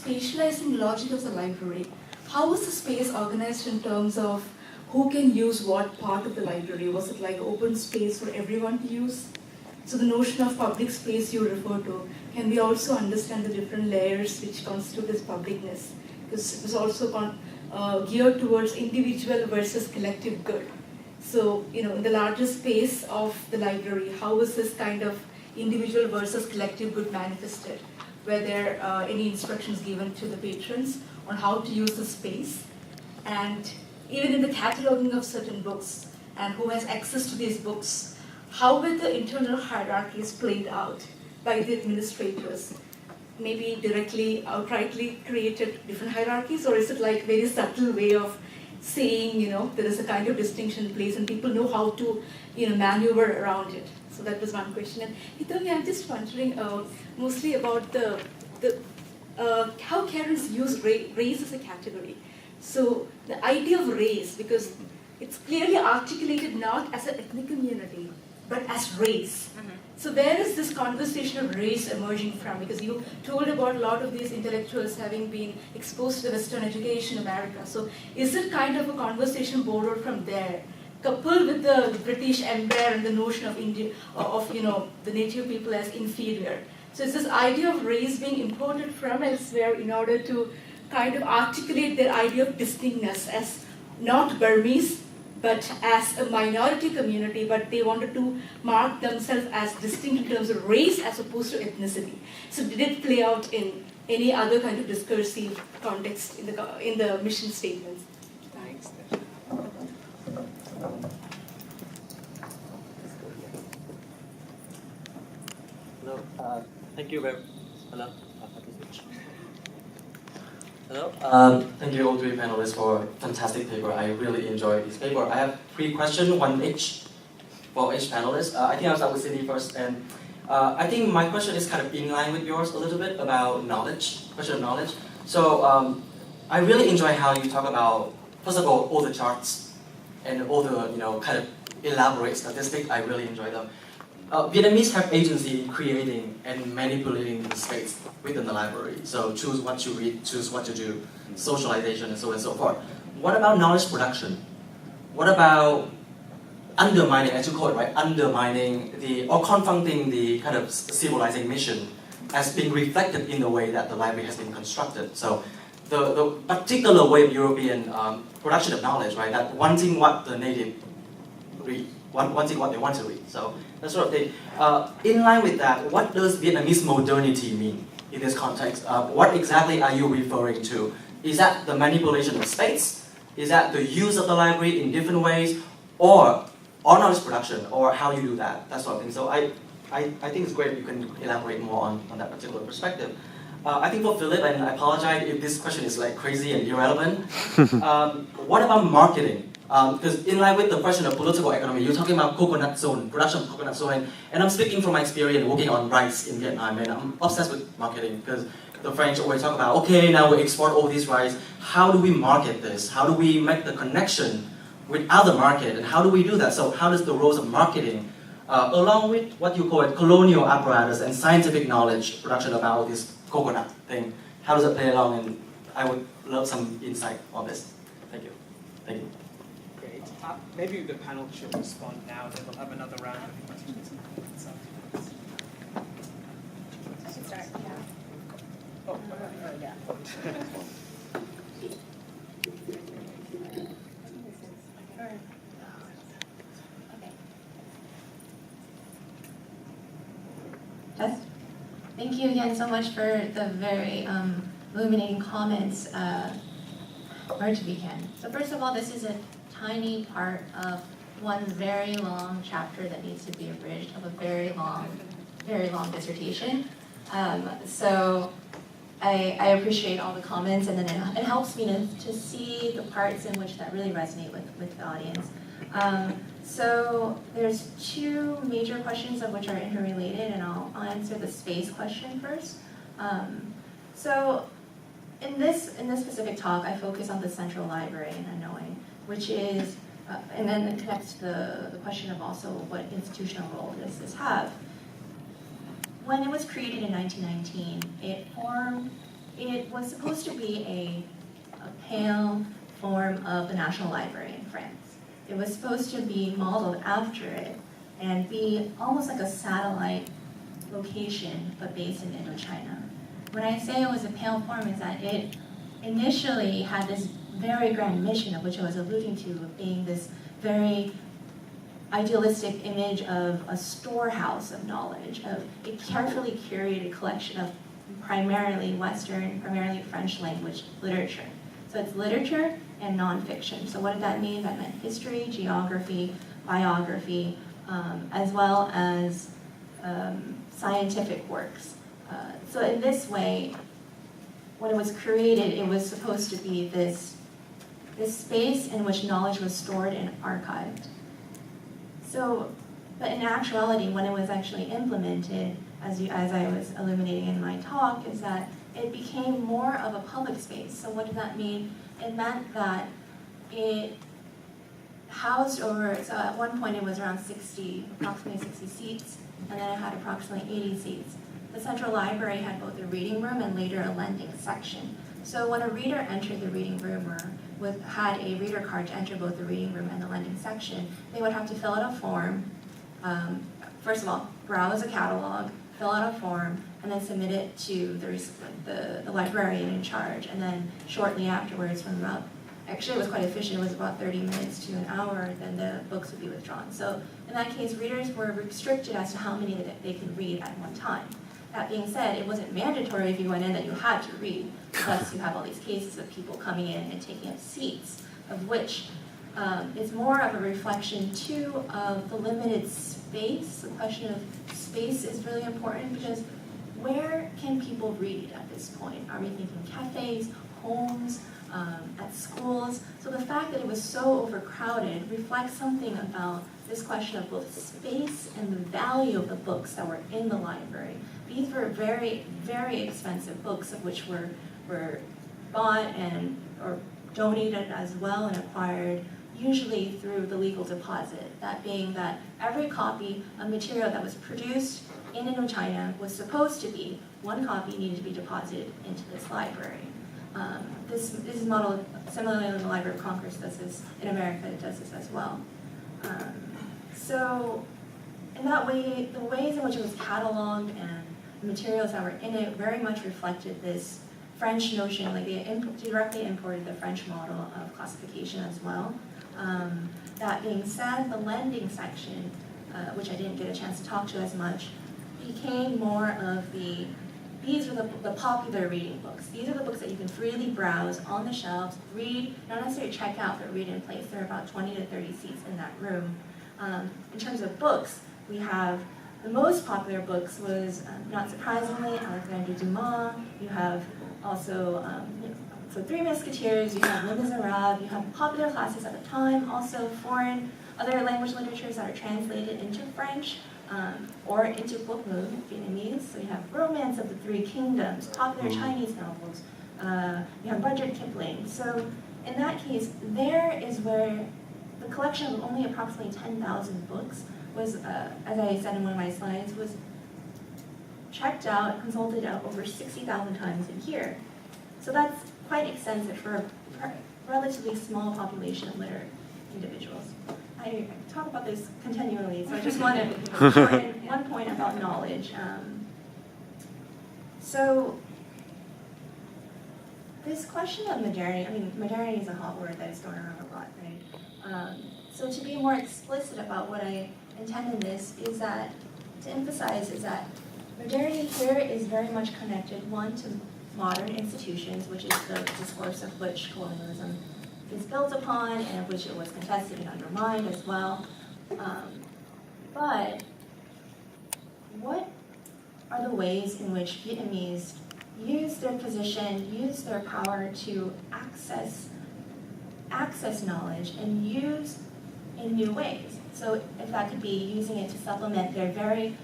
spatializing logic of the library, how was the space organized in terms of who can use what part of the library? Was it like open space for everyone to use? So the notion of public space you refer to, can we also understand the different layers which constitute this publicness? Because it was also geared towards individual versus collective good. So, in the larger space of the library, how was this kind of individual versus collective good manifested? Were there any instructions given to the patrons on how to use the space? And even in the cataloging of certain books, and who has access to these books, how were the internal hierarchies played out by the administrators? Maybe directly, outrightly created different hierarchies, or is it like very subtle way of saying, there is a kind of distinction in place and people know how to, maneuver around it? So that was one question. And Hitomi, I'm just wondering mostly about how Karens use race as a category. So the idea of race, because it's clearly articulated not as an ethnic community, but as race. Mm-hmm. So where is this conversation of race emerging from? Because you told about a lot of these intellectuals having been exposed to the Western education in America. So is it kind of a conversation borrowed from there, coupled with the British Empire and the notion of India, the native people as inferior? So is this idea of race being imported from elsewhere in order to kind of articulate their idea of distinctness as not Burmese, but as a minority community, but they wanted to mark themselves as distinct in terms of race as opposed to ethnicity. So did it play out in any other kind of discursive context in the mission statements? Thanks. Hello. Thank you very much. Hello. Hello. Thank you all three panelists for a fantastic paper. I really enjoyed this paper. I have 3 questions, one each for each panelist. I think I'll start with Cindy first. And I think my question is kind of in line with yours a little bit about knowledge, question of knowledge. So I really enjoy how you talk about, first of all the charts and all the kind of elaborate statistics. I really enjoy them. Vietnamese have agency in creating and manipulating the space within the library. So choose what to read, choose what to do, socialization, and so on and so forth. What about knowledge production? What about undermining, as you call it, right? Undermining or confronting the kind of civilizing mission as being reflected in the way that the library has been constructed. So the particular way of European production of knowledge, right? That wanting what the native read, wanting what they want to read. So that sort of thing. In line with that, what does Vietnamese modernity mean in this context? What exactly are you referring to? Is that the manipulation of space? Is that the use of the library in different ways? Or knowledge production? Or how you do that? That sort of thing. So I think it's great if you can elaborate more on that particular perspective. I think for Philip, and I apologize if this question is like crazy and irrelevant, what about marketing? Because in line with the question of political economy, you're talking about coconut zone, production of coconut zone, and I'm speaking from my experience working on rice in Vietnam, and I'm obsessed with marketing because the French always talk about, okay, now we export all these rice, how do we market this? How do we make the connection with other market, and how do we do that? So how does the roles of marketing, along with what you call it, colonial apparatus and scientific knowledge production about this coconut thing, how does it play along? And I would love some insight on this. Thank you. Thank you. Maybe the panel should respond now, then we'll have another round of questions. I should start, yeah. Oh, yeah. Okay. Thank you again so much for the very illuminating comments. Where to begin? So first of all, this is a tiny part of one very long chapter that needs to be abridged of a very long dissertation. So I appreciate all the comments, and then it helps me to see the parts in which that really resonate with the audience. So there's 2 major questions of which are interrelated, and I'll answer the space question first. So in this specific talk, I focus on the Central Library in Hanoi, which is, and then it connects to the question of also what institutional role does this have. When it was created in 1919, it formed it was supposed to be a pale form of the National Library in France. It was supposed to be modeled after it and be almost like a satellite location, but based in Indochina. When I say it was a pale form, is that it initially had this very grand mission, of which I was alluding to, of being this very idealistic image of a storehouse of knowledge, of a carefully curated collection of primarily Western, primarily French language literature. So it's literature and nonfiction. So what did that mean? That meant history, geography, biography, as well as scientific works. So in this way, when it was created, it was supposed to be this space in which knowledge was stored and archived. So, but in actuality, when it was actually implemented, as I was illuminating in my talk, is that it became more of a public space. So what did that mean? It meant that it housed over, so at one point it was around approximately 60 seats, and then it had approximately 80 seats. The Central Library had both a reading room and later a lending section. So when a reader entered the reading room or had a reader card to enter both the reading room and the lending section, they would have to fill out a form. First of all, browse a catalog, fill out a form, and then submit it to the librarian in charge. And then shortly afterwards, actually it was quite efficient, it was about 30 minutes to an hour, then the books would be withdrawn. So in that case, readers were restricted as to how many that they could read at one time. That being said, it wasn't mandatory if you went in that you had to read, plus you have all these cases of people coming in and taking up seats, of which is more of a reflection too of the limited space. The question of space is really important because where can people read at this point? Are we thinking cafes, homes, at schools? So the fact that it was so overcrowded reflects something about this question of both space and the value of the books that were in the library. These were very, very expensive books, of which were bought or donated as well and acquired usually through the legal deposit. That being that every copy of material that was produced in Indochina was supposed to be, one copy needed to be deposited into this library. This is modeled similarly in the Library of Congress does this, in America it does this as well. So in that way, the ways in which it was cataloged and the materials that were in it very much reflected this French notion, like they directly imported the French model of classification as well. That being said, the lending section, which I didn't get a chance to talk to as much, became more of these are the popular reading books. These are the books that you can freely browse on the shelves, read, not necessarily check out, but read in place. There are about 20 to 30 seats in that room. In terms of books, we have the most popular books was, not surprisingly, Alexandre Dumas. You have also so Three Musketeers, you have Les Miserables, you have popular classics at the time, also foreign, other language literatures that are translated into French or into Bokmu, Vietnamese. So you have Romance of the Three Kingdoms, popular Chinese novels. You have Rudyard Kipling. So in that case, there is where the collection of only approximately 10,000 books was, as I said in one of my slides, was checked out, consulted out over 60,000 times a year. So that's quite extensive for a relatively small population of literate individuals. I talk about this continually, so I just want to shorten one point about knowledge. So this question of modernity, I mean, modernity is a hot word that is thrown around a lot, right? So to be more explicit about what I intend in this is that, to emphasize is that modernity here is very much connected, one, to modern institutions, which is the discourse of which colonialism is built upon and of which it was contested and undermined as well. But what are the ways in which Vietnamese use their position, use their power to access knowledge and use in new ways? So if that could be using it to supplement their very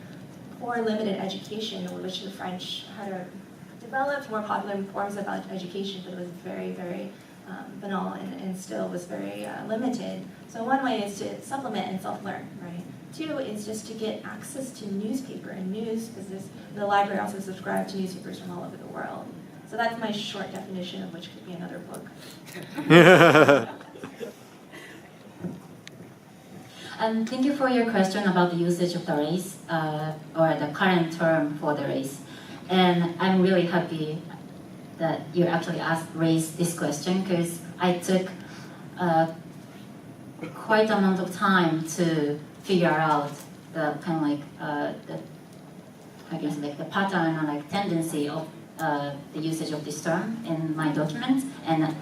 poor limited education, which the French had developed more popular forms of education, but it was very, very banal and still was very limited. So one way is to supplement and self-learn, right? Two is just to get access to newspaper and news, because the library also subscribed to newspapers from all over the world. So that's my short definition of which could be another book. Thank you for your question about the usage of the race, or the current term for the race. And I'm really happy that you actually raised this question, because I took quite an amount of time to figure out the kind of like the pattern or like tendency of the usage of this term in my document, and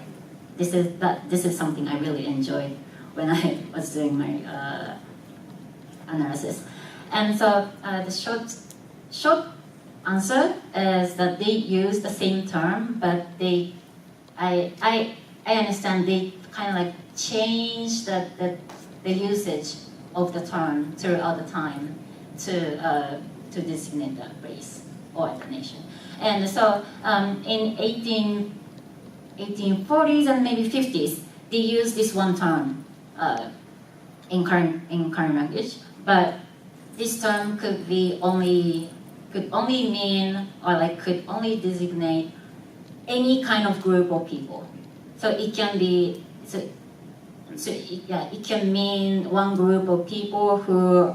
this is something I really enjoyed when I was doing my analysis. And so the short answer is that they use the same term, but I understand they kind of like change the usage of the term throughout the time to designate the race or the nation. And so in 1840s and maybe 50s, they use this one term in current language, but this term could only mean, or like could only designate any kind of group of people. So it can be it can mean one group of people who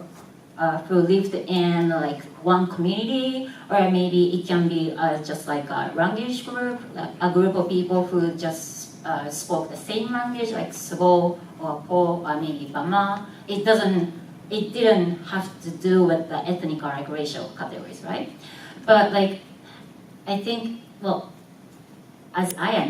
lived in like one community, or maybe it can be just like a language group, like a group of people who just spoke the same language, like Sgo or Po or maybe Bama. It didn't have to do with the ethnic or like racial categories, right? But like, I think, well, as I am